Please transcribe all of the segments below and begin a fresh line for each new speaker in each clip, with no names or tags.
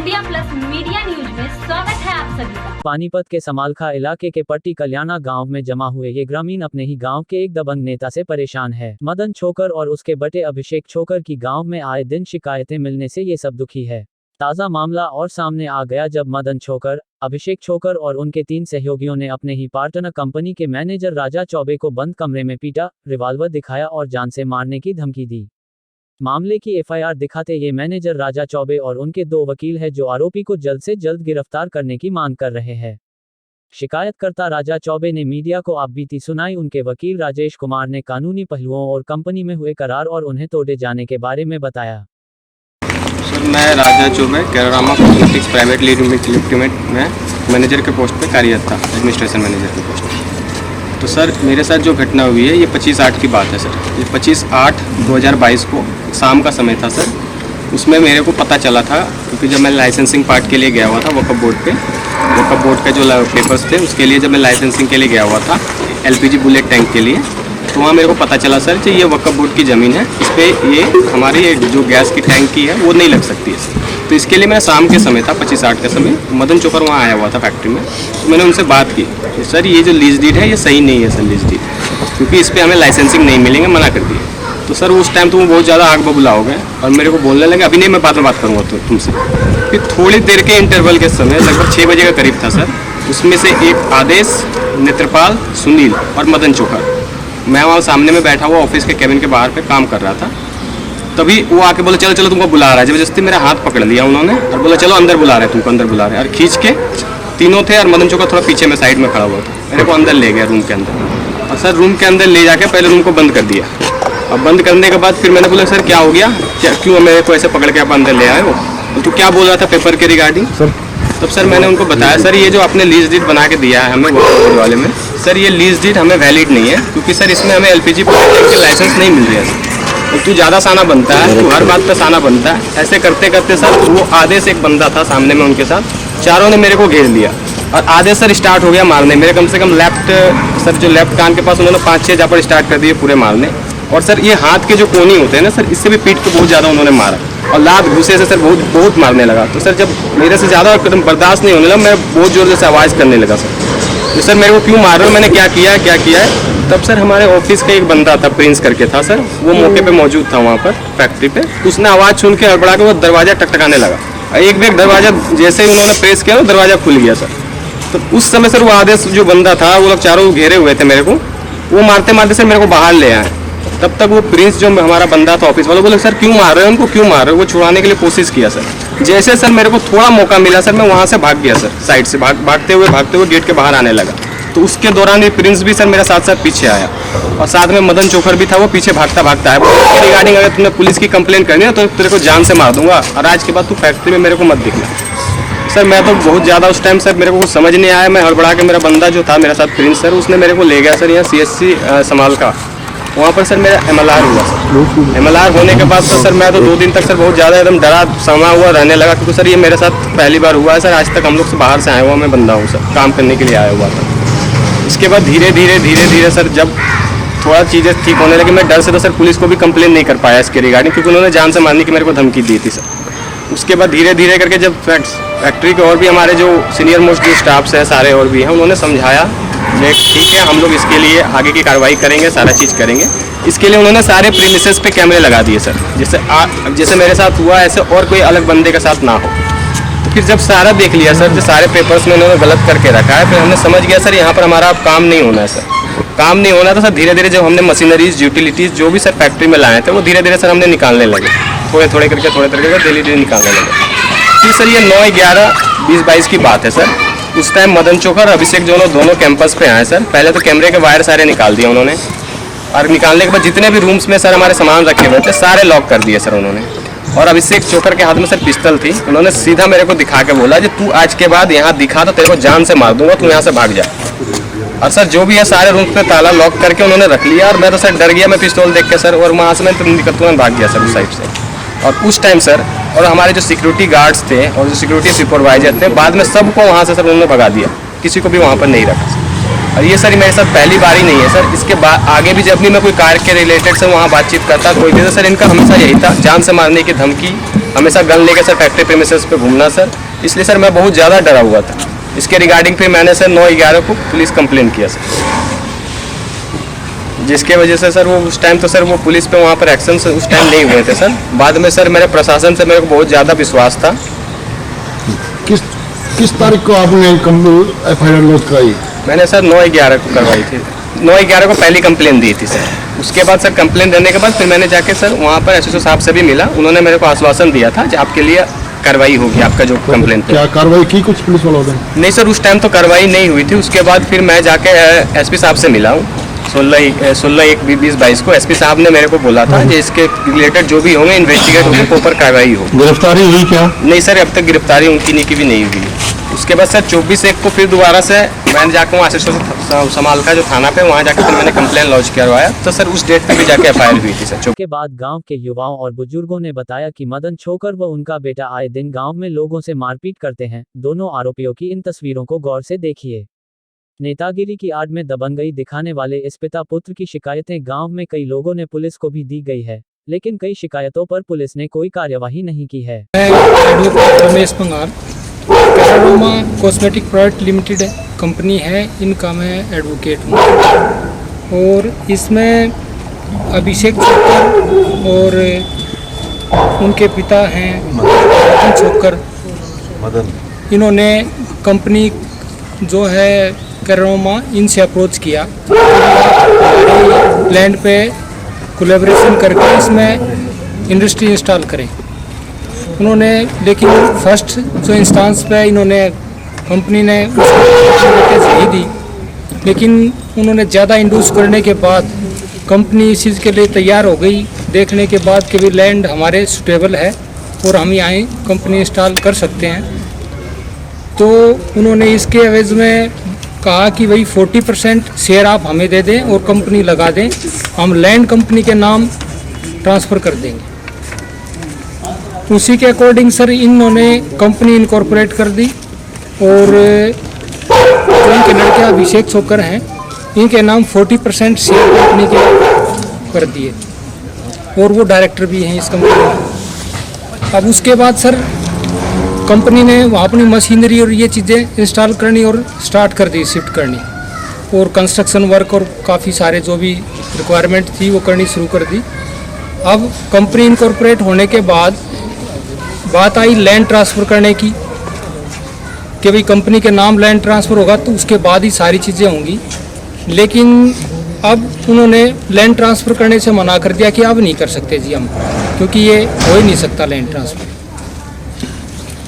India plus media news में स्वागत है आप सभी का।
पानीपत के समालखा इलाके के पट्टी कल्याणा गांव में जमा हुए ये ग्रामीण अपने ही गांव के एक दबंग नेता से परेशान है। मदन छोकर और उसके बेटे अभिषेक छोकर की गांव में आए दिन शिकायतें मिलने से ये सब दुखी है। ताज़ा मामला और सामने आ गया जब मदन छोकर, अभिषेक छोकर और उनके 3 सहयोगियों ने अपने ही पार्टनर कंपनी के मैनेजर राजा चौबे को बंद कमरे में पीटा, रिवाल्वर दिखाया और जान से मारने की धमकी दी। मामले की एफआईआर दिखाते ये मैनेजर राजा चौबे और उनके 2 वकील हैं जो आरोपी को जल्द से जल्द गिरफ्तार करने की मांग कर रहे हैं। शिकायतकर्ता राजा चौबे ने मीडिया को आपबीती सुनाई। उनके वकील राजेश कुमार ने कानूनी पहलुओं और कंपनी में हुए करार और उन्हें तोड़े जाने के बारे में बताया।
सर, मैं राजा चौबे कैरोरामा कॉस्मेटिक्स प्राइवेट लिमिटेड में मैनेजर के पोस्ट पे कार्यरत था, एडमिनिस्ट्रेशन मैनेजर के पोस्ट पे। तो सर, मेरे साथ जो घटना हुई है ये 25/8 की बात है सर। ये 25/8/2022 को शाम का समय था सर। उसमें मेरे को पता चला था क्योंकि जब मैं लाइसेंसिंग पार्ट के लिए गया हुआ था वक्फ बोर्ड पे, वक्फ बोर्ड के जो पेपर्स थे उसके लिए जब मैं लाइसेंसिंग के लिए गया हुआ था LPG बुलेट टैंक के लिए, तो वहाँ मेरे को पता चला सर कि ये वक्फ बोर्ड की ज़मीन है, इस पर ये हमारी जो गैस की टैंक की है वो नहीं लग सकती है। तो इसके लिए मैं शाम के समय था 25/8 का समय, मदन चोकर वहाँ आया हुआ था फैक्ट्री में। तो मैंने उनसे बात की, सर ये जो लीज डीड है ये सही नहीं है सर, लीज डीड, क्योंकि इस पर हमें लाइसेंसिंग नहीं मिलेंगे, मना कर दिए। तो सर उस टाइम तो वो बहुत ज़्यादा आग बबूला हो गए और मेरे को बोलने लगे अभी नहीं, मैं बाद में बात करूँगा तो तुमसे। फिर थोड़ी देर के इंटरवल के समय लगभग 6 बजे का करीब था सर। उसमें से एक आदेश, नेत्रपाल, सुनील और मदन चोकर, मैं वहाँ सामने में बैठा हुआ ऑफिस के कैबिन के बाहर पे काम कर रहा था। तभी वो आके बोले चलो चलो तुमको बुला रहा है। जबरदस्ती मेरा हाथ पकड़ लिया उन्होंने और बोला चलो अंदर बुला रहे हैं, तुमको अंदर बुला रहे हैं। और खींच के तीनों थे और मदन चोकर थोड़ा पीछे में साइड में खड़ा हुआ था, मेरे को अंदर ले गया रूम के अंदर। और सर रूम के अंदर ले जाके पहले रूम को बंद कर दिया और बंद करने के बाद फिर मैंने बोला सर क्या हो गया, क्या क्यों मेरे को ऐसे पकड़ के आप अंदर ले आए हो, तो क्या बोल रहा था पेपर के रिगार्डिंग सर। तब सर मैंने उनको बताया सर ये जो आपने लीज डीड बना के दिया है हमें बोर्ड वाले में, सर ये लीज डीड हमें वैलिड नहीं है क्योंकि सर इसमें हमें LPG के लाइसेंस नहीं मिल रहा है। तो तू ज़्यादा साना बनता है, तू हर बात पे साना बनता है। ऐसे करते करते सर वो आधे से एक बंदा था सामने में, उनके साथ चारों ने मेरे को घेर लिया और आधे सर स्टार्ट हो गया मारने। मेरे कम से कम लेफ्ट सर जो लेफ्ट कान के पास उन्होंने 5-6 जापर स्टार्ट कर दिए पूरे मारने। और सर ये हाथ के जो कोनी होते हैं ना सर, इससे भी पीठ को बहुत ज़्यादा उन्होंने मारा और लात घुसे से सर बहुत मारने लगा। तो सर जब मेरे से ज़्यादा कदम बर्दाश्त नहीं होने लगा, मैं बहुत ज़ोर से आवाज़ करने लगा सर, तो सर मेरे को क्यों मार रहे हो, मैंने क्या किया है। तब सर हमारे ऑफिस का एक बंदा था, प्रिंस करके था सर, वो मौके पे मौजूद था वहाँ पर फैक्ट्री पे। उसने आवाज़ सुन के हड़बड़ा के वो दरवाज़ा टकटकाने लगा। एक बैग दरवाज़ा जैसे ही उन्होंने प्रेस किया तो दरवाज़ा खुल गया सर। तो उस समय सर वो आदेश जो बंदा था, वो लोग चारों घेरे हुए थे मेरे को, वो मारते मारते सर मेरे को बाहर ले आए। तब तक वो प्रिंस जो हमारा बंदा था ऑफिस वाला, बोले सर क्यों मार रहे हो उनको, क्यों मार रहे हो। वो छुड़ाने के लिए कोशिश किया सर। जैसे सर मेरे को थोड़ा मौका मिला सर, मैं वहाँ से भाग गया सर, साइड से भागते हुए गेट के बाहर आने लगा। तो उसके दौरान ये प्रिंस भी सर मेरा साथ पीछे आया और साथ में मदन चोकर भी था, वो पीछे भागता आया। रिगार्डिंग अगर तुमने पुलिस की कंप्लेंट करनी है तो तेरे को जान से मार दूंगा और आज के बाद तू फैक्ट्री में मेरे को मत दिखना। सर मैं तो बहुत ज़्यादा उस टाइम सर मेरे को कुछ समझ नहीं आया। मैं हड़बड़ा के, मेरा बंदा जो था मेरा साथ प्रिंस सर, उसने मेरे को ले गया सर यहाँ CSC समालखा। वहाँ पर सर मेरा MLR हुआ सर। MLR होने के बाद तो सर मैं तो 2 दिन तक सर बहुत ज़्यादा एकदम डरा समा हुआ रहने लगा क्योंकि सर ये मेरे साथ पहली बार हुआ है सर। आज तक हम लोग से बाहर से आया हुआ मैं बंदा हूँ सर, काम करने के लिए आया हुआ था। इसके बाद धीरे धीरे सर जब थोड़ा चीज़ें ठीक होने लगी, मैं डर से तो सर पुलिस को भी कंप्लेन नहीं कर पाया इसके रिगार्डिंग, क्योंकि उन्होंने जान से मारने की मेरे को धमकी दी थी सर। उसके बाद धीरे करके जब फैक्ट्री के और भी हमारे जो सीनियर मोस्ट जो स्टाफ्स हैं सारे और भी हैं, उन्होंने समझाया ठीक है हम लोग इसके लिए आगे की कार्रवाई करेंगे, सारा चीज़ करेंगे। इसके लिए उन्होंने सारे प्रीमिसेस पे कैमरे लगा दिए सर, जैसे मेरे साथ हुआ ऐसे और कोई अलग बंदे के साथ ना हो। तो फिर जब सारा देख लिया सर, जो सारे पेपर्स में उन्होंने गलत करके रखा है, फिर हमने समझ गया सर यहाँ पर हमारा अब काम नहीं होना है सर। काम नहीं होना था सर। धीरे जब हमने मशीनरीज, यूटिलिटीज़ जो भी सर फैक्ट्री में लाए थे वो धीरे सर हमने निकालने लगे, थोड़े करके डेली निकालने लगे। फिर सर ये 9/11/2022 की बात है सर। उस टाइम मदन चोकर, अभिषेक दोनों कैंपस पे आए सर। पहले तो कैमरे के वायर सारे निकाल दिए उन्होंने और निकालने के बाद जितने भी रूम्स में सर हमारे सामान रखे हुए थे सारे लॉक कर दिए सर उन्होंने। और अभिषेक चोकर के हाथ में सर पिस्टल थी। उन्होंने सीधा मेरे को दिखा के बोला कि तू आज के बाद यहाँ दिखा तो तेरे को जान से मार दूंगा, तू यहाँ से भाग जा। और सर जो भी है सारे रूम्स पे ताला लॉक करके उन्होंने रख लिया और मैं तो सर डर गया, मैं पिस्तौल देख के सर, और वहाँ से मैं तुरंत भाग गया सर उस साइड से। और उस टाइम सर और हमारे जो सिक्योरिटी गार्ड्स थे और जो सिक्योरिटी सुपरवाइजर थे, बाद में सबको वहाँ से सर उन्होंने भगा दिया, किसी को भी वहाँ पर नहीं रखा। और ये सर मेरे साथ पहली बार ही नहीं है सर, इसके बाद आगे भी जब भी मैं कोई कार के रिलेटेड से वहाँ बातचीत करता कोई भी, तो सर इनका हमेशा यही था जान से मारने की धमकी, हमेशा गन लेकर सर फैक्ट्री प्रीमिसेस पे घूमना सर। इसलिए सर मैं बहुत ज़्यादा डरा हुआ था। इसके रिगार्डिंग फिर मैंने सर 9/11 को पुलिस कंप्लेंट किया सर, जिसके वजह से सर वो उस टाइम तो सर वो पुलिस पे वहाँ पर एक्शन उस टाइम नहीं हुए थे सर। बाद में सर मेरे प्रशासन से मेरे को बहुत ज़्यादा विश्वास था।
किस तारीख को आपने FIR लॉन्च कराई?
मैंने सर 9/11 को करवाई थी, 9/11 को पहली कंप्लेंट दी थी सर। उसके बाद सर कंप्लेंट देने के बाद फिर मैंने जाके सर वहाँ पर SSO साहब से भी मिला, उन्होंने मेरे को आश्वासन दिया था कि आपके लिए कार्रवाई होगी, आपका जो कंप्लेंट
क्या कार्रवाई की कुछ पुलिस वालों ने?
नहीं सर, उस टाइम तो कार्रवाई नहीं हुई थी। उसके बाद फिर मैं जाके SP साहब से मिला हूँ 16/1/2022 को। SP साहब ने मेरे को बोला था कि इसके रिलेटेड जो भी होंगे इन्वेस्टिगेट होंगे, प्रॉपर कार्रवाई हो।
गिरफ्तारी हुई क्या?
नहीं सर, अब तक गिरफ्तारी उनकी की भी नहीं हुई। उसके बाद सर 24/1 को फिर दोबारा से मैंने जाकर वहाँ SSO समाल का जो थाना पे वहाँ जाकर फिर मैंने कंप्लेंट लॉन्च करवाया, तो सर उस डेट पे भी जाके FIR हुई थी सर।
के बाद गांव के युवाओं और बुजुर्गों ने बताया कि मदन छोकर व उनका बेटा आए दिन गांव में लोगों से मारपीट करते हैं। दोनों आरोपियों की इन तस्वीरों को गौर से देखिए। नेतागिरी की आड़ में दबंगई दिखाने वाले इस पिता पुत्र की शिकायतें गांव में कई लोगों ने पुलिस को भी दी गई है, लेकिन कई शिकायतों पर पुलिस ने कोई कार्यवाही नहीं की है।
Advocate Ramesh पंगाल, कैरारोमा cosmetic product limited company है, इनका मैं एडवोकेट हूँ। और इसमें अभिषेक छोकर और उनके पिता हैं मदन छोकर, इन्होंने कंपनी जो है कैरारोमा, इनसे अप्रोच किया लैंड पे कोलैबोरेशन करके इसमें इंडस्ट्री इंस्टॉल करें। उन्होंने लेकिन फर्स्ट जो इंस्टांस पे इन्होंने कंपनी ने उसको ही दी, लेकिन उन्होंने ज़्यादा इंड्यूस करने के बाद कंपनी इस चीज़ के लिए तैयार हो गई, देखने के बाद कि भी लैंड हमारे सुटेबल है और हम यहाँ कंपनी इंस्टॉल कर सकते हैं। तो उन्होंने इसके एवज में कहा कि भाई 40% शेयर आप हमें दे दें और कंपनी लगा दें, हम लैंड कंपनी के नाम ट्रांसफ़र कर देंगे। उसी के अकॉर्डिंग सर इन्होंने कंपनी इनकॉर्पोरेट कर दी और जो इनके लड़के अभिषेक छोकर हैं, इनके नाम 40% शेयर कंपनी के कर दिए और वो डायरेक्टर भी हैं इस कंपनी में। अब उसके बाद सर कंपनी ने वहाँ अपनी मशीनरी और ये चीज़ें इंस्टॉल करनी और स्टार्ट कर दी, शिफ्ट करनी, और कंस्ट्रक्शन वर्क और काफ़ी सारे जो भी रिक्वायरमेंट थी वो करनी शुरू कर दी। अब कंपनी इनकॉर्पोरेट होने के बाद बात आई लैंड ट्रांसफ़र करने की कि भाई कंपनी के नाम लैंड ट्रांसफ़र होगा तो उसके बाद ही सारी चीज़ें होंगी। लेकिन अब उन्होंने लैंड ट्रांसफ़र करने से मना कर दिया कि अब नहीं कर सकते जी हम, क्योंकि ये हो ही नहीं सकता लैंड ट्रांसफ़र।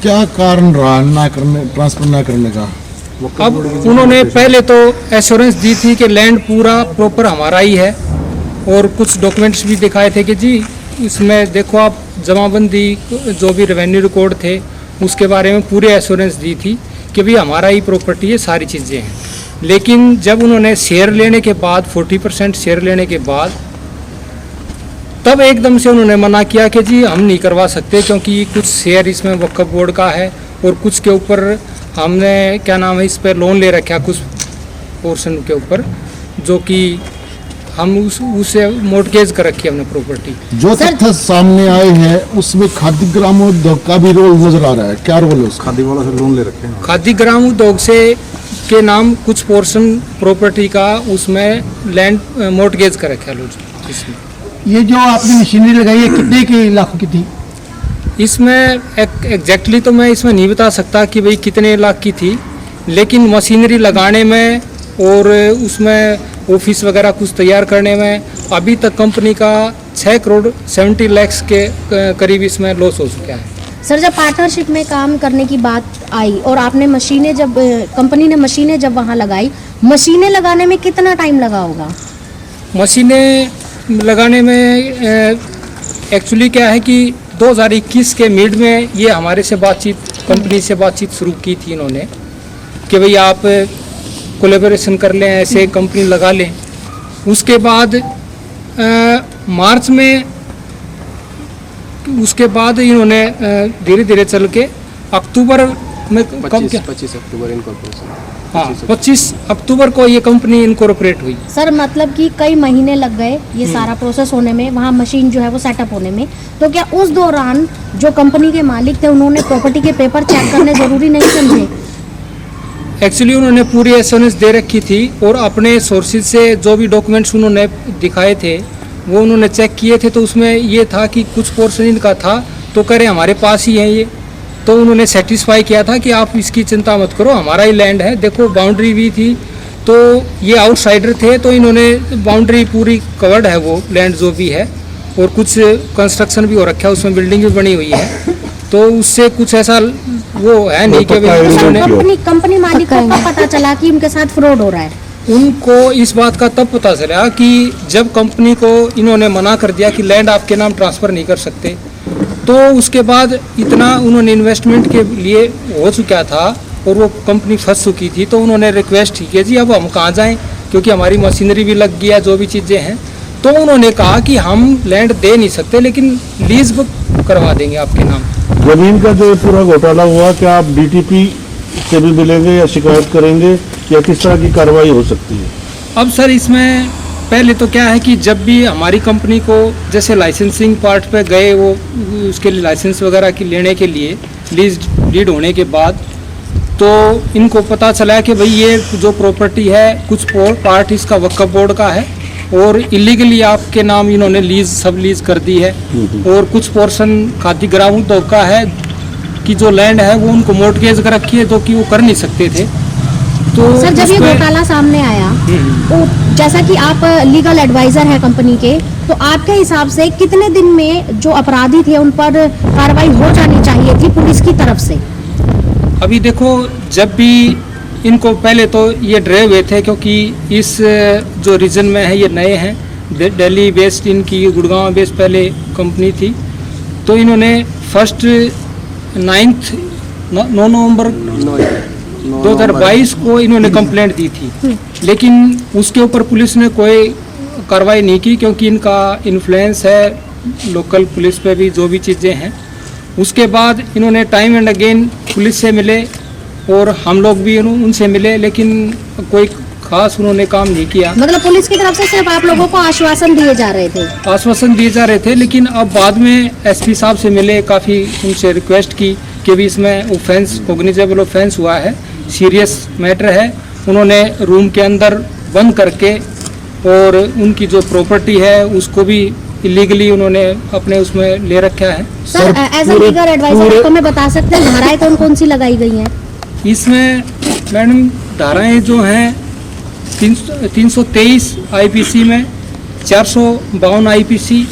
क्या कारण रहा ना करने, ट्रांसफर ना करने का?
अब उन्होंने पहले तो एश्योरेंस दी थी कि लैंड पूरा प्रॉपर हमारा ही है, और कुछ डॉक्यूमेंट्स भी दिखाए थे कि जी इसमें देखो आप जमाबंदी जो भी रेवेन्यू रिकॉर्ड थे उसके बारे में पूरे एश्योरेंस दी थी कि भाई हमारा ही प्रॉपर्टी है, सारी चीज़ें हैं। लेकिन जब उन्होंने शेयर लेने के बाद 40% शेयर लेने के बाद तब एकदम से उन्होंने मना किया कि जी हम नहीं करवा सकते, क्योंकि कुछ शेयर इसमें वक्फ बोर्ड का है और कुछ के ऊपर हमने क्या नाम है इस पर लोन ले रखा कुछ पोर्शन के ऊपर, जो कि हम उसे मोर्टगेज कर रखी है हमने प्रॉपर्टी।
जो तथ्य सामने आए हैं उसमें खादी ग्रामोद्योग का भी रोल नजर आ रहा है, क्या रोल है उसका? खादी वाला से लोन ले रखे हैं,
खादी ग्रामोद्योग से के नाम कुछ पोर्शन प्रॉपर्टी का उसमें लैंड मोर्टगेज कर रखा है इसमें।
ये जो आपने मशीनरी लगाई है कितने के लाखों की थी?
इसमें एग्जैक्टली तो मैं इसमें नहीं बता सकता कि भाई कितने लाख की थी, लेकिन मशीनरी लगाने में और उसमें ऑफिस वगैरह कुछ तैयार करने में अभी तक कंपनी का 6,70 लाख के करीब इसमें लॉस हो चुका है।
सर, जब पार्टनरशिप में काम करने की बात आई और आपने मशीनें जब कंपनी ने मशीनें जब वहाँ लगाई, मशीनें लगाने में कितना टाइम लगा होगा?
मशीनें लगाने में एक्चुअली क्या है कि 2021 के मिड में ये हमारे से बातचीत, कंपनी से बातचीत शुरू की थी इन्होंने कि भाई आप कोलैबोरेशन कर लें, ऐसे कंपनी लगा लें। उसके बाद मार्च में, उसके बाद इन्होंने धीरे धीरे चल के अक्टूबर में
25 अक्टूबर इनकॉर्पोरेशन
हाँ 25 अक्टूबर को ये कंपनी इनकॉर्पोरेट हुई।
सर मतलब कि कई महीने लग गए ये सारा प्रोसेस होने में, वहाँ मशीन जो है वो सेटअप होने में, तो क्या उस दौरान जो कंपनी के मालिक थे उन्होंने प्रॉपर्टी के पेपर चेक करने जरूरी नहीं समझे?
एक्चुअली उन्होंने पूरी एश्योरेंस दे रखी थी और अपने सोर्सेज से जो भी डॉक्यूमेंट्स उन्होंने दिखाए थे वो उन्होंने चेक किए थे, तो उसमें ये था कि कुछ पोर्शन इनका था, तो कह रहे हमारे पास ही है ये, तो उन्होंने सेटिस्फाई किया था कि आप इसकी चिंता मत करो, हमारा ही लैंड है। देखो बाउंड्री भी थी, तो ये आउटसाइडर थे, तो इन्होंने बाउंड्री पूरी कवर्ड है वो लैंड जो भी है, और कुछ कंस्ट्रक्शन भी हो रखा है, उसमें बिल्डिंग भी बनी हुई है, तो उससे कुछ ऐसा वो है नहीं कि
कंपनी मालिक को कब पता चला कि उनके साथ फ्रॉड हो रहा है?
उनको इस बात का तब पता चला कि जब कंपनी को इन्होंने मना कर दिया कि लैंड आपके नाम ट्रांसफ़र नहीं कर सकते, तो उसके बाद इतना उन्होंने इन्वेस्टमेंट के लिए हो चुका था और वो कंपनी फंस चुकी थी, तो उन्होंने रिक्वेस्ट की कि जी अब हम कहाँ जाएं, क्योंकि हमारी मशीनरी भी लग गया, जो भी चीज़ें हैं, तो उन्होंने कहा कि हम लैंड दे नहीं सकते लेकिन लीज बुक करवा देंगे आपके नाम।
जमीन का जो पूरा घोटाला हुआ, क्या आप डीटीपी से भी मिलेंगे या शिकायत करेंगे, या किस तरह की कार्रवाई हो सकती है?
अब सर इसमें पहले तो क्या है कि जब भी हमारी कंपनी को जैसे लाइसेंसिंग पार्ट पे गए, वो उसके लिए लाइसेंस वगैरह की लेने के लिए लीज डीड होने के बाद, तो इनको पता चला कि भाई ये जो प्रॉपर्टी है कुछ पार्ट इसका वक्फ बोर्ड का है और इलीगली आपके नाम इन्होंने सब लीज कर दी है, और कुछ पोर्शन खादी ग्राम उद्योग का है कि जो लैंड है वो उनको मोर्टगेज कर रखी है, जो कि वो कर नहीं सकते थे। तो
सर जब ये घोटाला सामने आया, तो जैसा कि आप लीगल एडवाइजर हैं कंपनी के, तो आपके हिसाब से कितने दिन में जो अपराधी थे उन पर कार्रवाई हो जानी चाहिए थी पुलिस की तरफ से?
अभी देखो, जब भी इनको पहले तो ये डरे हुए थे, क्योंकि इस जो रीजन में है ये नए हैं, दिल्ली बेस्ड इनकी गुड़गांव बेस्ड पहले कंपनी थी, तो इन्होंने फर्स्ट 9 नवंबर 2022 को इन्होंने कंप्लेंट दी थी, लेकिन उसके ऊपर पुलिस ने कोई कार्रवाई नहीं की, क्योंकि इनका इन्फ्लुएंस है लोकल पुलिस पे भी, जो भी चीज़ें हैं। उसके बाद इन्होंने टाइम एंड अगेन पुलिस से मिले और हम लोग भी उनसे मिले, लेकिन कोई खास उन्होंने काम नहीं किया।
मतलब पुलिस की तरफ से सिर्फ आप लोगों को आश्वासन दिए जा रहे थे?
आश्वासन दिए जा रहे थे, लेकिन अब बाद में एसपी साहब से मिले, काफ़ी उनसे रिक्वेस्ट की कि भी इसमें ऑफेंस, कॉग्निजेबल ऑफेंस हुआ है, सीरियस मैटर है। उन्होंने रूम के अंदर बंद करके और उनकी जो प्रॉपर्टी है उसको भी इलीगली उन्होंने अपने उसमें ले रखा है।
Sir as a legal adviser तो मैं बता सकते हैं धाराएं कौन कौन सी लगाई गई हैं
इसमें? मैडम धाराएं जो हैं 323 आईपीसी में, 452 आईपीसी,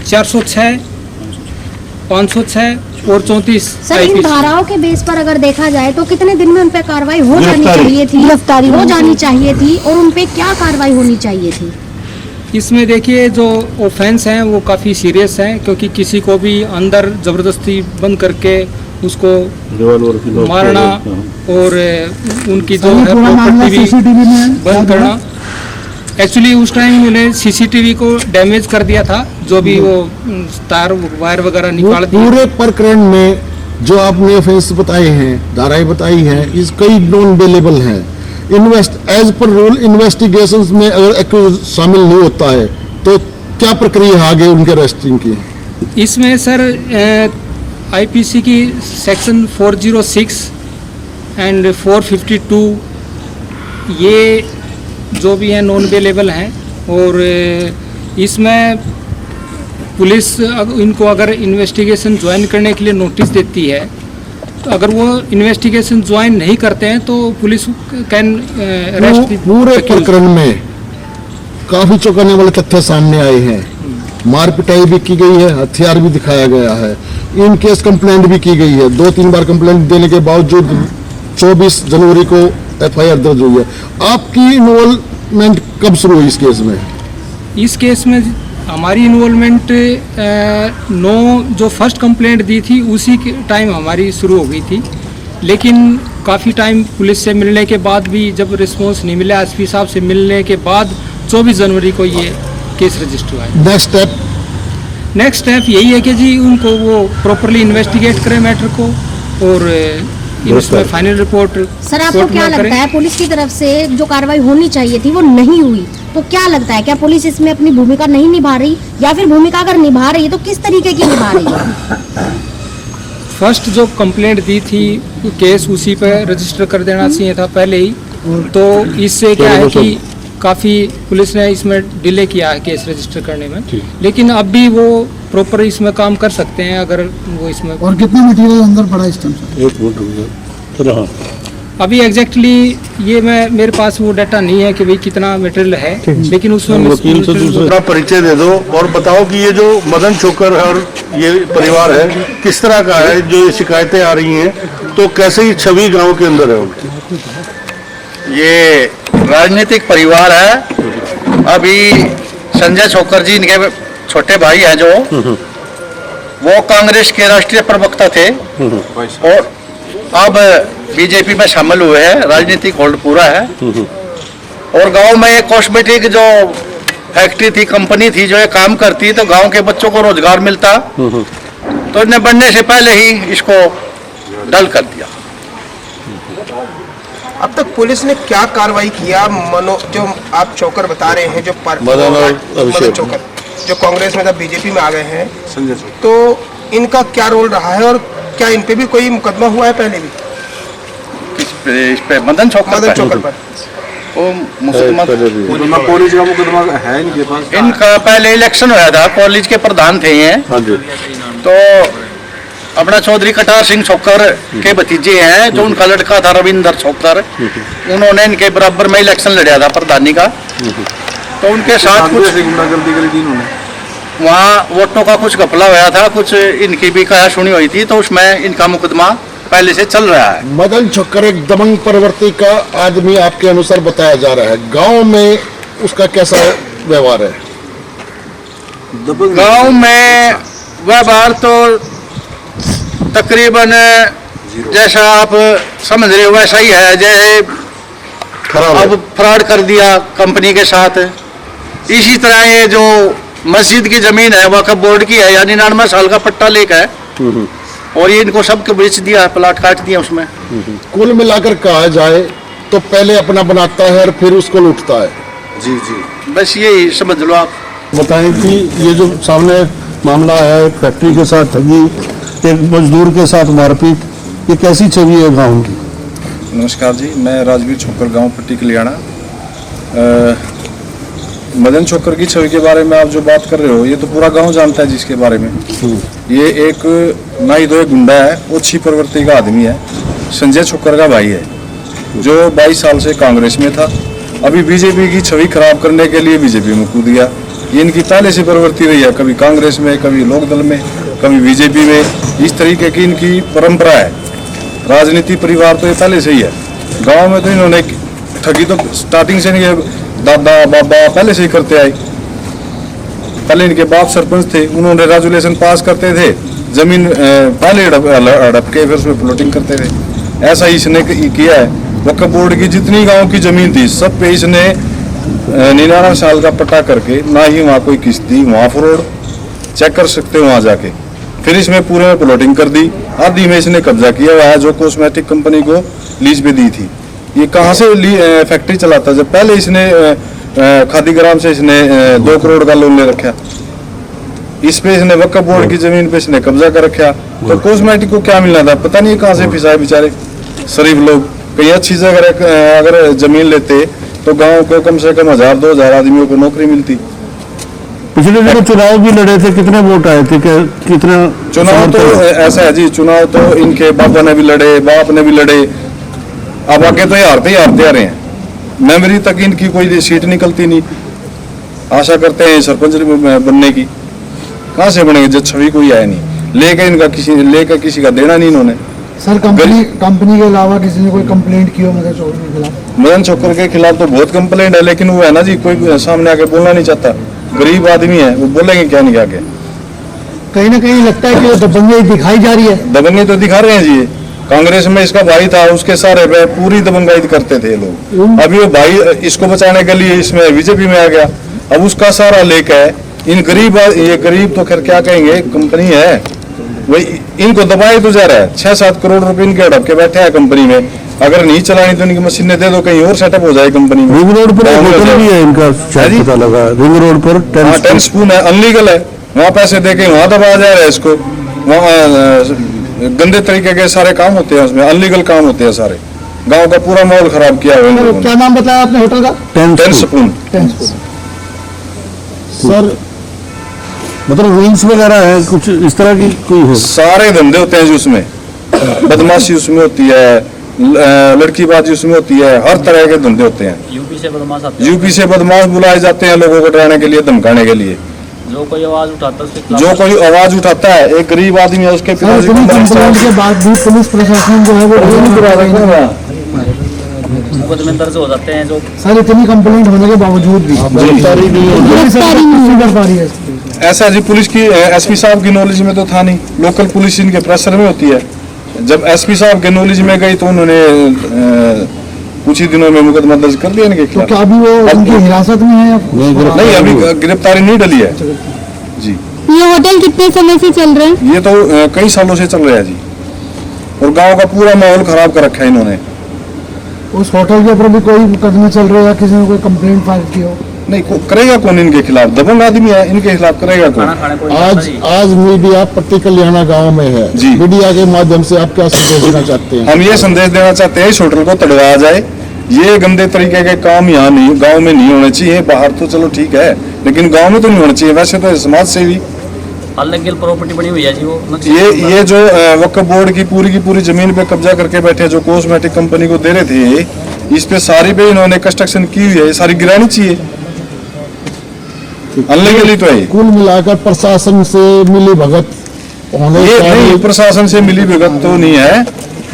406, 506 और 34
सर इन धाराओं के बेस पर अगर देखा जाए तो कितने दिन में उन पे कार्रवाई हो जानी चाहिए थी, गिरफ्तारी हो जानी चाहिए थी, और उन पे क्या कार्रवाई होनी चाहिए थी?
इसमें देखिए जो ऑफेंस हैं वो काफ़ी सीरियस हैं, क्योंकि किसी को भी अंदर ज़बरदस्ती बंद करके उसको मारना और उनकी जो है प्रॉपर्टी भी बंद करना। एक्चुअली उस टाइम उन्हें सीसीटीवी को डैमेज कर दिया था, जो भी वो तार वायर वगैरह निकाल दिए।
पूरे प्रकरण में जो आपने ऑफेंस बताए हैं, धाराएं बताई हैं, इस कई नॉन अवेलेबल हैं। एज पर रूल इन्वेस्टिगेशन में अगर शामिल नहीं होता है तो क्या प्रक्रिया आगे उनके अरेस्टिंग की?
इसमें सर आईपीसी की सेक्शन 406 एंड 452 ये जो भी हैं नॉन अवेलेबल हैं, और इसमें पुलिस इनको अगर इन्वेस्टिगेशन ज्वाइन करने के लिए नोटिस देती है, तो अगर वो इन्वेस्टिगेशन ज्वाइन नहीं करते हैं तो पुलिस कैन अरेस्ट।
पूरे प्रकरण में काफी चौंकाने वाले तथ्य सामने आए हैं। मार पिटाई भी की गई है, हथियार भी दिखाया गया है, इन केस कंप्लेंट भी की गई है। 2-3 बार कंप्लेंट देने के बावजूद 24 जनवरी को एफआईआर दर्ज हुई है। आपकी इन्वॉल्वमेंट कब शुरू हुई इस केस में?
इस केस में हमारी इन्वॉल्वमेंट 9 जो फर्स्ट कंप्लेंट दी थी उसी के टाइम हमारी शुरू हो गई थी, लेकिन काफ़ी टाइम पुलिस से मिलने के बाद भी जब रिस्पांस नहीं मिला, एसपी साहब से मिलने के बाद 24 जनवरी को ये केस रजिस्टर हुआ है।
नेक्स्ट
स्टेप यही है कि जी उनको वो प्रॉपरली इन्वेस्टिगेट करें मैटर को, और इसमें फाइनल रिपोर्ट
सर आपको
कोर्ट
क्या
में
लगता
करें।
है पुलिस की तरफ से जो कार्रवाई होनी चाहिए थी वो नहीं हुई, तो क्या लगता है क्या पुलिस इसमें अपनी भूमिका नहीं निभा रही, या फिर भूमिका अगर निभा रही है तो किस तरीके की निभा रही है?
फर्स्ट जो कंप्लेंट दी थी केस उसी पे रजिस्टर कर देना चाहिए था पहले ही, तो इससे क्या है कि काफ़ी पुलिस ने इसमें डिले किया है केस रजिस्टर करने में, लेकिन अब भी वो प्रॉपर इसमें काम कर सकते हैं अगर वो इसमें।
और कितना मटेरियल अंदर पड़ा इस टाइम से?
एक मिनट रुक जाओ। हाँ,
अभी एग्जैक्टली ये मेरे पास वो डाटा नहीं है कि भाई कितना मटेरियल है, लेकिन उसमें
वकील से दूसरा परिचय दे दो और बताओ कि ये जो मदन छोकर है और ये परिवार है किस तरह का है, जो ये शिकायतें आ रही हैं, तो कैसे ही छवि गांव के अंदर है उनकी?
ये राजनीतिक परिवार है। अभी संजय छोकर जी इनके छोटे भाई हैं जो वो कांग्रेस के राष्ट्रीय प्रवक्ता थे और अब बीजेपी में शामिल हुए हैं, राजनीतिक होल्ड पूरा है। और गांव में एक कॉस्मेटिक जो फैक्ट्री थी, कंपनी थी जो ये काम करती, तो गांव के बच्चों को रोजगार मिलता, तो इन्हें बनने से पहले ही इसको डल कर दिया।
अब तक पुलिस ने क्या कार्रवाई किया? जो आप चोकर बता रहे हैं, जो मदन चोकर जो कांग्रेस में बीजेपी में आ गए हैं, तो इनका क्या रोल रहा है और क्या इन पे भी कोई मुकदमा हुआ है पहले भी?
इस पे मदन चोकर पर वो मुकदमा
कॉलेज का मुकदमा है इनके पास।
इनका पहले इलेक्शन हुआ था, कॉलेज के प्रधान थे ये, तो अपना चौधरी कटार सिंह छोकर के भतीजे हैं, जो उनका लड़का था रविंदर छोकर, उन्होंने इनके बराबर में इलेक्शन लड़ा था प्रधानी का, तो उनके साथ कुछ
गलती करी थी इन्होंने,
वहाँ वोटों का कुछ घपला हुआ था, कुछ इनकी भी कहा सुनी हुई थी, तो उसमें इनका मुकदमा पहले से चल रहा है।
मदन छोकर एक दबंग प्रवृत्ति का आदमी आपके अनुसार बताया जा रहा है, गांव में उसका कैसा व्यवहार है?
गांव में व्यवहार तो तकरीबन जैसा आप समझ रहे हो वैसा ही है, जैसे अब फ्रॉड कर दिया कंपनी के साथ। इसी तरह ये जो मस्जिद की जमीन है वक्फ बोर्ड की है, यानी 99 साल का पट्टा लेकर है, और ये इनको सबको बेच दिया, प्लाट काट दिया उसमें।
कुल मिलाकर कहा जाए तो पहले अपना बनाता है और फिर उसको लूटता है।
जी जी, बस यही समझ लो आप।
बताएं कि ये जो सामने मामला है, फैक्ट्री के साथ ठगी, एक मजदूर के साथ मारपीट, ये कैसी छवि है गाँव की?
नमस्कार जी, मैं राजवीर छोकर, गांव पट्टी कलियाना। मदन छोकर की छवि के बारे में आप जो बात कर रहे हो, ये तो पूरा गांव जानता है जिसके बारे में। ये एक नाई दो गुंडा है, अच्छी प्रवृत्ति का आदमी है, संजय छोकर का भाई है, जो 22 साल से कांग्रेस में था, अभी बीजेपी की छवि खराब करने के लिए बीजेपी में कूद गया। ये इनकी पहले से प्रवृत्ति रही है, कभी कांग्रेस में, कभी लोकदल में, कभी बीजेपी में, इस तरीके की इनकी परंपरा है। राजनीति परिवार तो ये पहले से ही है। गांव में तो इन्होंने ठगी तो स्टार्टिंग से नहीं, दादा बाबा पहले से ही करते आए। पहले इनके बाप सरपंच थे, उन्होंने रेजुलेशन पास करते थे, जमीन पहले हड़प के फिर उसमें प्लॉटिंग करते थे। ऐसा ही इसने किया है। वक्फ बोर्ड की जितनी गांव की जमीन थी सब पे इसने 99 साल का पट्टा करके, ना ही वहाँ कोई किस्त दी, वहाँ फ्रॉड चेक कर सकते हो वहाँ जाके। फिर इसमें पूरे में प्लॉटिंग कर दी, आधी में इसने कब्जा किया हुआ है, जो कॉस्मेटिक कंपनी को लीज पे दी थी। ये कहाँ से फैक्ट्री चलाता? जब पहले इसने खादीग्राम से इसने 2 करोड़ का लोन ले रखा, इस पे इसने वक्फ बोर्ड की जमीन पे इसने कब्जा कर रखा, तो कॉस्मेटिक को क्या मिलना था? पता नहीं कहाँ से फिसाए बेचारे शरीफ लोग। कहीं अच्छी जगह अगर जमीन लेते तो गांव को कम से कम 1000-2000 आदमियों को नौकरी मिलती।
पिछले दिनों चुनाव भी लड़े थे, कितने वोट आए थे? कितना
चुनाव? तो ऐसा है जी, चुनाव तो इनके बाबा ने भी लड़े, बाप ने भी लड़े, अब आगे तो ये हारते आ रहे हैं। मेमोरी तक इनकी कोई सीट निकलती नहीं। आशा करते हैं सरपंच बनने की, कहाँ से बनेंगे जब छवि कोई आया नहीं। लेकर किसी का देना नहीं इन्होंने।
सर कंपनी के अलावा किसी ने कोई कंप्लेंट की हो मदन छोकर के खिलाफ?
मदन छोकर के खिलाफ तो बहुत कंप्लेंट है, लेकिन वो है ना जी, कोई सामने आके बोलना नहीं चाहता। गरीब आदमी है, वो बोलेंगे क्या नहीं आके?
कहीं ना कहीं लगता है कि दबंगई दिखाई जा रही है।
दबंगई तो दिखा रहे हैं जी। कांग्रेस में इसका भाई था, उसके सारे पे पूरी दबंगाई करते थे लोग। अभी वो भाई इसको बचाने के लिए इसमें बीजेपी में आ गया, अब उसका सारा लेकर इन गरीब, ये गरीब तो खैर क्या कहेंगे, कंपनी है, वही इनको दबाए तो जा रहा है। 6-7 करोड़ रुपए इनके हड़प के बैठे हैं कंपनी में। अगर नहीं चलानी तो इनकी मशीनें दे दो, कहीं और सेटअप हो जाए कंपनी में।
रिंग रोड पर एक होटल भी है इनका, शायद पता लगा। रिंग रोड पर
10 स्पून है, अनलीगल है। वहाँ पैसे दे के वहाँ दबाया जा रहा है इसको। वहाँ गंदे तरीके के सारे काम होते हैं, उसमें अनलीगल काम होते हैं सारे। गांव का पूरा माहौल खराब किया हुआ है।
क्या नाम बताया आपने होटल का?
10 स्पून।
सर मतलब रिंग्स वगैरह है कुछ इस तरह की कोई है?
सारे धंधे होते हैं जी उसमें। बदमाशी उसमें होती है, लड़कीबाजी उसमें होती है, हर तरह के धंधे होते हैं। यूपी से बदमाश बुलाए जाते हैं लोगों को डराने के लिए, धमकाने के लिए। जो कोई आवाज उठाता है, एक गरीब आदमी है उसके पिताजी को
कंप्लेंट के बाद भी पुलिस प्रशासन जो है वो नहीं करा रहा है।
मुकदमे दर्ज हो जाते हैं जो।
सर इतनी कंप्लेंट होने के बावजूद भी गिरफ्तारी नहीं कर पा रही है।
ऐसा जी पुलिस की एसपी साहब की नॉलेज में तो था नहीं, लोकल पुलिस इनके प्रेशर में होती है। जब एसपी साहब के नॉलेज में गई तो उन्होंने कुछ ही दिनों में मुकदमा दर्ज कर दिया इनके खिलाफ।
तो क्या अभी वो उनकी हिरासत में है?
नहीं, अभी गिरफ्तारी नहीं डली है जी।
ये होटल कितने समय से चल रहे हैं?
ये तो कई सालों से चल रहा है जी, और गांव का पूरा माहौल खराब कर रखा है इन्होंने।
उस होटल के ऊपर भी कोई मुकदमे चल रहे हैं या किसी ने कोई कंप्लेंट फाइल की हो?
नहीं, करेगा कौन इनके खिलाफ? दबंग आदमी है, इनके खिलाफ करेगा कौन?
आज मीडिया पट्टी कल्याणा गांव में है
जी।
मीडिया के माध्यम से आप क्या संदेश देना चाहते हैं?
हम ये संदेश देना चाहते हैं इस होटल को तड़वाया जाए। ये गंदे तरीके के काम यहाँ नहीं, गांव में नहीं होने चाहिए। बाहर तो चलो ठीक है, लेकिन गांव में तो नहीं होना चाहिए। वैसे तो समाज सेवी
अनलीगल प्रॉपर्टी बनी हुई है जी वो।
ये जो वक्फ बोर्ड की पूरी जमीन पे कब्जा करके बैठे, जो कॉस्मेटिक कंपनी को दे रहे थे, इस पे सारी पे इन्होंने कंस्ट्रक्शन की हुई है। ये सारी गिरानी चाहिए, अनलीगली तो है।
कुल मिलाकर प्रशासन से मिली भगत होने
ये नहीं, प्रशासन से मिली भगत तो नहीं है।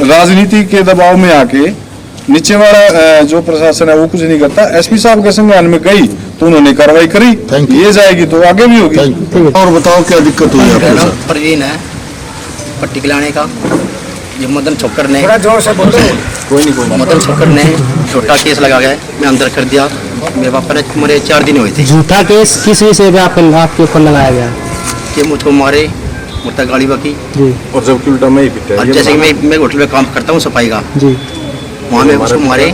राजनीति के दबाव में आके नीचे वाला जो प्रशासन है वो कुछ नहीं करता। एसपी साहब के संज्ञान में गई तो उन्होंने कार्रवाई करी, ये जाएगी तो आगे भी होगी।
और बताओ क्या दिक्कत हुई है आपके साथ?
परवीन है पट्टी खिलाने का। ये मदन छोकर ने मदन छोकर ने छोटा केस लगा गया, मैं अंदर कर दिया। मेरे पापा ने मेरे 4 दिन हुए थे।
झूठा केस किस विषय पे आपके ऊपर लगाया गया?
कि मुझको मारे, मुझता गाड़ी बकी
जी।
और जबकि उल्टा मैं ही पिटा।
और जैसे कि मैं होटल में काम करता हूँ सफाई का
जी,
वहाँ में उसको मारे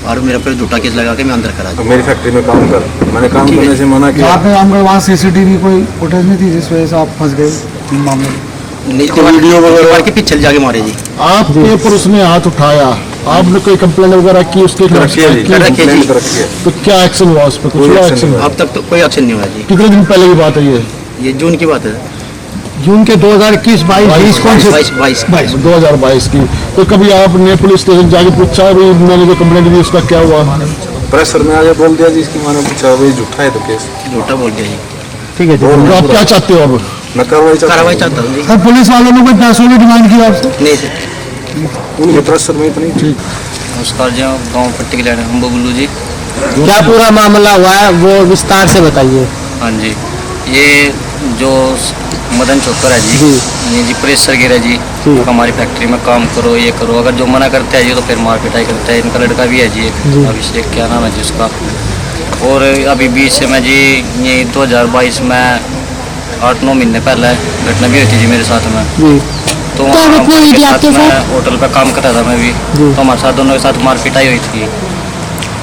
और मेरे पर झूठा केस लगा के मैं अंदर करा दिया।
मेरी फैक्ट्री में काम कर, मैंने काम करने से मना किया।
आपने काम कर, वहाँ CCTV कोई फुटेज नहीं थी जिस वजह से आप फंस गए मामले में?
नहीं, वीडियो वगैरह के पीछे जाके मारे जी।
आपके ऊपर उसने हाथ उठाया, आपने कोई कंप्लेंट वगैरह की उसके खिलाफ? तो क्या एक्शन हुआ उस पर? कुछ हुआ एक्शन?
अब तक तो कोई एक्शन नहीं हुआ जी।
कितने दिन पहले की बात है
ये जून की बात है।
जून के 2021-22 कौन से?
22
2022 की। तो कभी आपने पुलिस स्टेशन जाके पूछा भाई मैंने जो कंप्लेंट दी उसका क्या हुआ?
प्रेशर में आगे बोल दिया जी, इसकी माने पूछा भाई झूठा है तो केस
झूठा बोल दिया जी।
ठीक है,
तो आप क्या चाहते हो अब?
मैं कार्रवाई
चाहता हूँ जी।
सर पुलिस वालों ने कोई पैसों की डिमांड की आपसे?
नहीं सर,
उनके प्रेशर में इतनी। ठीक,
नमस्कार जी, गाँव पट्टी खिलाने हम बबलू जी।
क्या पूरा मामला हुआ है वो विस्तार से बताइए।
हाँ जी, ये जो मदन छोकर है जी, ये जी प्रेशर गिरा जी, हमारी फैक्ट्री में काम करो, ये करो। अगर जो मना करते हैं जी तो फिर मार पिटाई करता है। इनका लड़का भी है जी एक, अभिषेक क्या नाम है जी उसका। और अभी बीच से मैं जी ये 2022 में 8-9 महीने पहले घटना भी हुई थी जी मेरे साथ में। तो मैं होटल पर काम करता था मैं भी, तो हमारे साथ दोनों के साथ मार पिटाई हुई थी।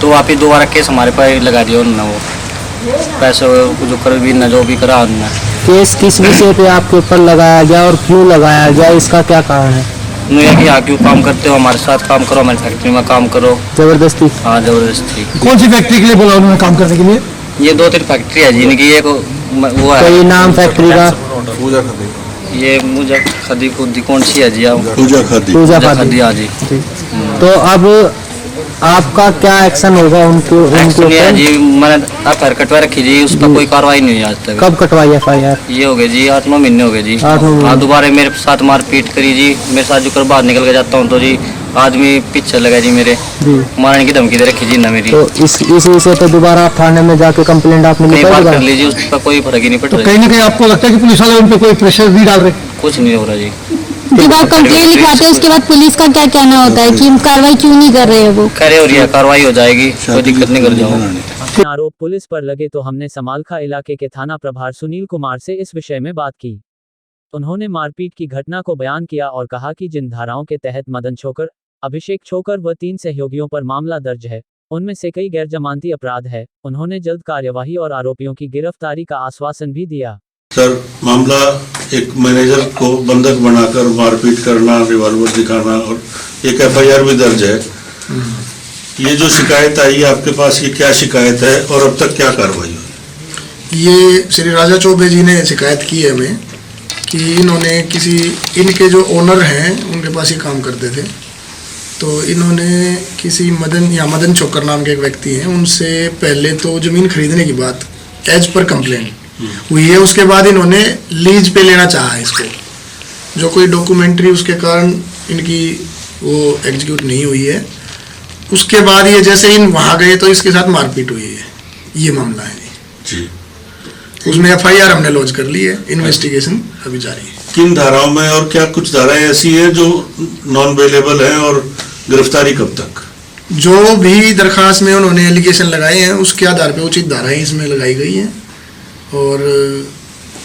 तो वापिस दोबारा केस हमारे पर लगा दिया उन्होंने, वो पैसे जो कर भी न जो भी करा उन्होंने।
केस किस विषय पे आपके ऊपर लगाया गया और क्यों लगाया गया, इसका क्या कारण है?
उन्होंने कि क्यों काम करते हो, हमारे साथ काम करो, हमारी फैक्ट्री में काम करो।
जबरदस्ती?
हाँ जबरदस्ती।
कौन सी फैक्ट्री के लिए बोला उन्होंने काम करने के लिए?
ये 2-3 फैक्ट्री है जी इनकी। एक वो है,
कोई नाम फैक्ट्री का?
ये मुझे खदी खुदी कौन सी है जी?
पूजा खादी।
हाँ जी।
तो अब आपका क्या एक्शन होगा उनको ऊपर?
जी मैंने FIR कटवा रखी जी, उस पर कोई कार्रवाई नहीं हुई आज तक।
कब कटवाई FIR?
ये हो गए जी 8-9 महीने हो गए जी। हाँ, दोबारा मेरे साथ मारपीट करी जी। मेरे साथ जो कर बाहर निकल के जाता हूँ तो जी आदमी पीछे लगा जी मेरे, मारने की धमकी दे रखी जी ना मेरी।
तो इस विषय पे दोबारा थाने में जाके कंप्लेंट आपने
कई बार कर लीजिए, उस पर कोई फर्क ही नहीं पड़ रहा।
कहीं ना कहीं आपको लगता है कि पुलिस वाले उन पे कोई प्रेशर भी डाल रहे?
कुछ नहीं हो रहा जी।
जब आप कंप्लेंट लिखवाते हैं उसके बाद पुलिस का क्या कहना होता है कि कार्रवाई क्यों नहीं कर रहे हैं? वो
करे हो रही है, कार्रवाई हो जाएगी, कोई दिक्कत नहीं कर जाओ।
आरोप पुलिस पर लगे तो हमने समालखा इलाके के थाना प्रभारी सुनील कुमार से इस विषय में बात की। उन्होंने मारपीट की घटना को बयान किया और कहा कि जिन धाराओं के तहत मदन छोकर, अभिषेक छोकर व 3 सहयोगियों पर मामला दर्ज है, उनमें से कई गैरजमानती अपराध है। उन्होंने जल्द कार्यवाही और आरोपियों की गिरफ्तारी का आश्वासन भी दिया।
सर, मामला एक मैनेजर को बंधक बनाकर मारपीट करना, रिवॉल्वर दिखाना और एक एफआईआर भी दर्ज है। ये जो शिकायत आई है आपके पास, ये क्या शिकायत है और अब तक क्या कार्रवाई हुई?
ये श्री राजा चौबे जी ने शिकायत की है हमें कि इन्होंने इनके जो ओनर हैं उनके पास ही काम करते थे, तो इन्होंने किसी मदन छोकर नाम के एक व्यक्ति हैं, उनसे पहले तो ज़मीन खरीदने की बात एज पर कंप्लेंट हुई है। उसके बाद इन्होंने लीज पे लेना चाहा है इसको, जो कोई डॉक्यूमेंट्री उसके कारण इनकी वो एग्जीक्यूट नहीं हुई है। उसके बाद ये जैसे इन वहाँ गए तो इसके साथ मारपीट हुई है, ये मामला है जी। उसमें एफआईआर हमने लॉन्च कर ली है, इन्वेस्टिगेशन अभी जारी है।
किन धाराओं में और क्या कुछ धाराएं ऐसी हैं जो नॉन अवेलेबल हैं और गिरफ्तारी कब तक?
जो भी दरखास्त में उन्होंने एलिगेशन लगाए हैं उसके आधार पे उचित धाराएं इसमें लगाई गई हैं और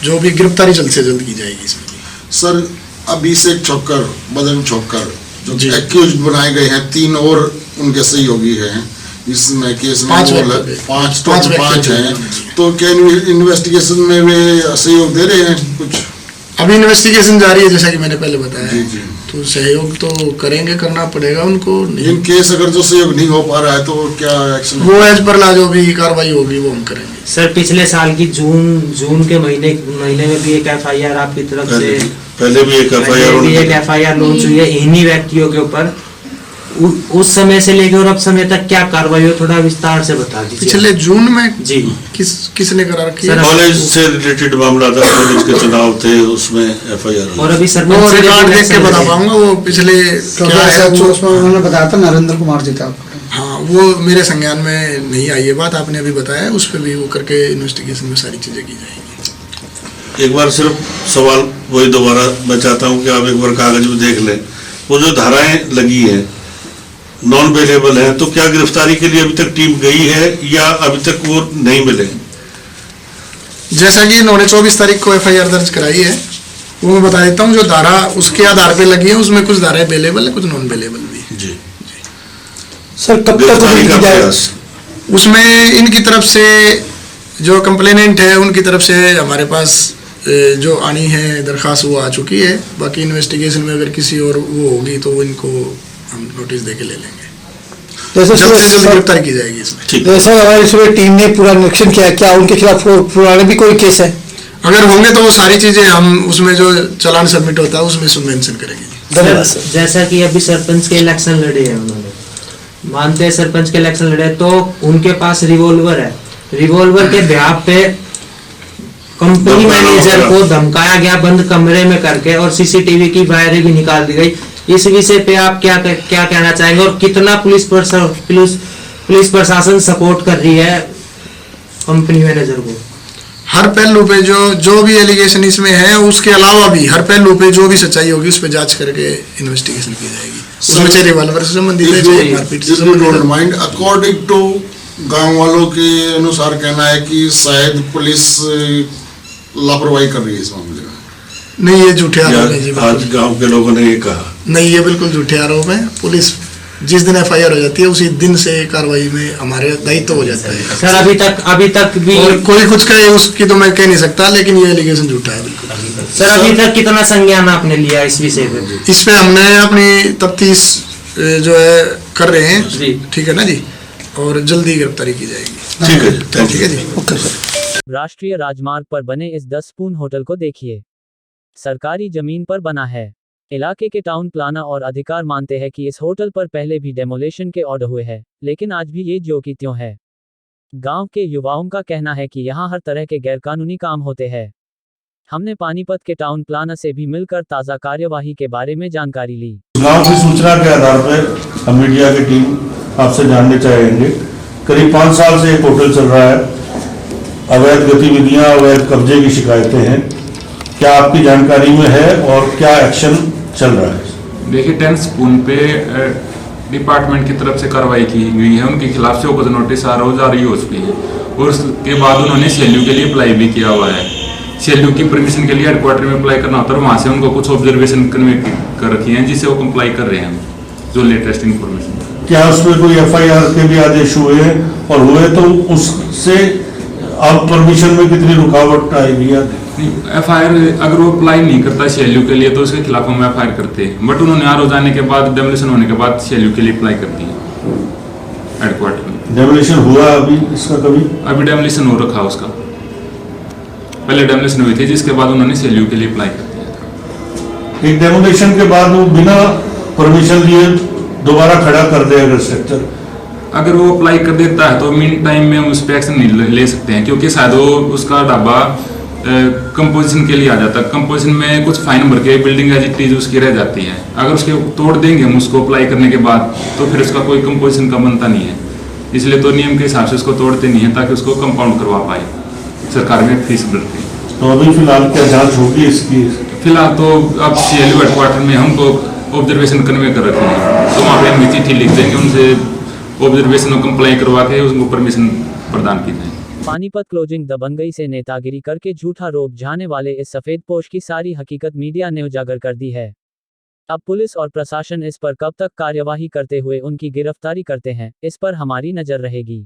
जो भी गिरफ्तारी जल्द से जल्द की जाएगी इसमें।
सर, अभिषेक छोकर, मदन छोकर जो एक्यूज बनाए गए हैं, 3 और उनके सहयोगी हैं इसमें केस में, 5 हैं, तो क्या इन्वेस्टिगेशन में वे सहयोग दे रहे हैं कुछ?
अभी इन्वेस्टिगेशन जारी है, जैसा कि मैंने पहले बताया। जी। तो सहयोग तो करेंगे, करना पड़ेगा उनको।
इन केस अगर जो सहयोग नहीं हो पा रहा है तो क्या एक्शन?
वो एज पर ला जो भी कार्रवाई होगी वो हम करेंगे।
सर, पिछले साल की जून के महीने में भी एक एफआईआर आपकी तरफ से
पहले भी एक
एफआईआर लॉन्च हुई है इन्हीं व्यक्तियों के ऊपर। उस समय से लेकर और अब समय तक क्या कार्रवाई हो, थोड़ा विस्तार से बता दीजिए।
पिछले जून में
जी
किसने करार किया?
कॉलेज से रिलेटेड मामला था, कॉलेज के चुनाव थे, उसमें एफआईआर।
और अभी
सरपंच रिकॉर्ड देख के बता पाऊंगा वो पिछले क्या है।
उन्होंने बताया था नरेंद्र कुमार जी था।
हाँ, वो मेरे संज्ञान में नहीं आई ये बात, आपने अभी बताया, उस पर भी वो करके इन्वेस्टिगेशन में सारी चीजें की जाएगी।
एक बार सिर्फ सवाल वही दोबारा मैं चाहता हूँ कि आप एक बार कागज में देख लें, वो जो धाराएं लगी हैं नॉन अवेलेबल है, तो क्या गिरफ्तारी के लिए अभी तक टीम गई है या अभी तक वो नहीं मिले?
जैसा कि इन्होंने 24 तारीख को एफआईआर दर्ज कराई है, वो मैं बता देता हूँ। जो धारा उसके आधार पे लगी है उसमें कुछ धाराएं अवेलेबल है, कुछ नॉन अवेलेबल भी।
जी।
सर, कब तक उसमें इनकी तरफ से जो कंप्लेनेंट है उनकी तरफ से हमारे पास जो आनी है दरखास्त वो आ चुकी है। बाकी इन्वेस्टिगेशन में अगर किसी और वो होगी तो इनको हम नोटिस देके ले लेंगे, जल्द से जल्द गिरफ्तारी की जाएगी इसमें।
जैसा हमारी इसमें टीम ने पूरा निरीक्षण किया, क्या उनके खिलाफ पुराने भी कोई केस है?
अगर होंगे तो वो सारी चीजें हम उसमें जो चालान सबमिट होता है उसमें मेंशन करेंगे।
जैसा कि अभी सरपंच के इलेक्शन लड़े हैं, उन्होंने मानते हैं सरपंच के इलेक्शन लड़े, तो उनके पास रिवॉल्वर है। रिवॉल्वर के ब्याह पे कंपनी मैनेजर को धमकाया गया बंद कमरे में करके, और सीसीटीवी की वायरें भी निकाल दी गई। इस विषय पे आप क्या कहना चाहेंगे और कितना पुलिस प्रशासन सपोर्ट कर रही है कंपनी मैनेजर को?
हर पहलू पे जो भी एलिगेशन इसमें है, उसके अलावा भी हर पहलू पे जो भी सच्चाई होगी उस पे जांच करके इन्वेस्टिगेशन की जाएगी। उसमें चाहे रिवॉल्वर से संबंधित है, चाहे मारपीट से संबंधित है।
अकॉर्डिंग टू गांव वालों के अनुसार कहना है कि शायद पुलिस लापरवाही कर रही है इस मामले में।
नहीं, ये झूठे आरोप है जी।
आज गांव के लोगों ने ये कहा।
नहीं, ये बिल्कुल झूठे आरोप है। पुलिस जिस दिन एफआईआर हो जाती है उसी दिन से कार्रवाई में हमारे दायित्व हो जाता है।
सर, अभी तक भी
और कोई कुछ कहे उसकी तो मैं कह नहीं सकता, लेकिन ये एलिगेशन झूठा है बिल्कुल।
सर, अभी तक कितना संज्ञान आपने लिया इस विषय पे?
इस पे हमने अपनी तफ्तीश जो है कर रहे हैं, ठीक है ना जी, और जल्दी गिरफ्तारी की जाएगी।
ठीक है
जी।
राष्ट्रीय राजमार्ग पर बने इस 10 स्पून होटल को देखिए, सरकारी जमीन पर बना है। इलाके के टाउन प्लानर और अधिकार मानते हैं कि इस होटल पर पहले भी डेमोलेशन के ऑर्डर हुए हैं, लेकिन आज भी ये ज्यों की त्यों है। गांव के युवाओं का कहना है कि यहां हर तरह के गैरकानूनी काम होते हैं। हमने पानीपत के टाउन प्लानर से भी मिलकर ताज़ा कार्यवाही के बारे में जानकारी ली।
गांव की सूचना के आधार पर हम मीडिया की टीम आपसे जानने चाहेंगे, करीब 5 साल से एक होटल चल रहा है, अवैध गतिविधियां, अवैध कब्जे की शिकायतें हैं, क्या आपकी जानकारी में है और क्या एक्शन चल रहा है?
देखिए, 10 स्पून पे डिपार्टमेंट की तरफ से कार्रवाई की गई है, उनके खिलाफ से ओपन नोटिस जारी हो चुकी है और उसके बाद उन्होंने सेल्यू के लिए अप्लाई भी किया हुआ है। सीएलयू की परमिशन के लिए हेडक्वार्टर में अप्लाई करना होता है, वहाँ से उनको कुछ ऑब्जर्वेशन कन्वे कर रखी हैं जिससे वो कंप्लाई कर रहे हैं, जो लेटेस्ट इन्फॉर्मेशन।
क्या उसमें कोई एफआईआर के भी आदेश हुए और हुए तो उससे अब परमिशन में कितनी रुकावट आएगी?
एफआईआर अगर वो अप्लाई नहीं करता सीएलयू के लिए तो उसके खिलाफ हम एफआईआर करते हैं, बट उन्होंने आर हो जाने के बाद, डेमोलिशन होने के बाद सीएलयू के लिए अप्लाई करती है हेडक्वार्टर में।
डेमोलिशन हुआ अभी इसका कभी?
अभी डेमोलिशन हो रखा उसका, पहले डेमोलिशन हुई थी जिसके बाद उन्होंने सीएलयू के लिए अप्लाई कर दिया।
एक डेमोलिशन के बाद वो बिना परमिशन लिए दोबारा खड़ा कर देगा स्ट्रक्चर,
अगर वो अप्लाई कर देता है तो मीन टाइम में हम उस पर एक्शन नहीं ले सकते हैं, क्योंकि शायद वो उसका ढाबा कंपोजिशन के लिए आ जाता है। कंपोजिशन में कुछ फाइन भर के बिल्डिंग एज इट इज उसकी रह जाती है, अगर उसके तोड़ देंगे हम उसको अप्लाई करने के बाद तो फिर उसका कोई कंपोजिशन का बनता नहीं है, इसलिए तो नियम के हिसाब से उसको तोड़ते नहीं है ताकि उसको कंपाउंड करवा पाए सरकार में फीस भरती है।
तो अभी फिलहाल क्या जांच होगी इसकी?
फिलहाल तो अब सीएलयू हेडक्वार्टर में हमको ऑब्जर्वेशन कन्वे कर रखे हैं, तो वहाँ पे हम चिट्ठी लिख देंगे उनसे, ऑब्जर्वेशन और कंप्लाई करवा के उनको परमिशन प्रदान की जाए।
पानीपत क्लोजिंग दबंगई से नेतागिरी करके झूठा रोप जाने वाले इस सफेदपोश की सारी हकीकत मीडिया ने उजागर कर दी है। अब पुलिस और प्रशासन इस पर कब तक कार्यवाही करते हुए उनकी गिरफ्तारी करते हैं, इस पर हमारी नजर रहेगी।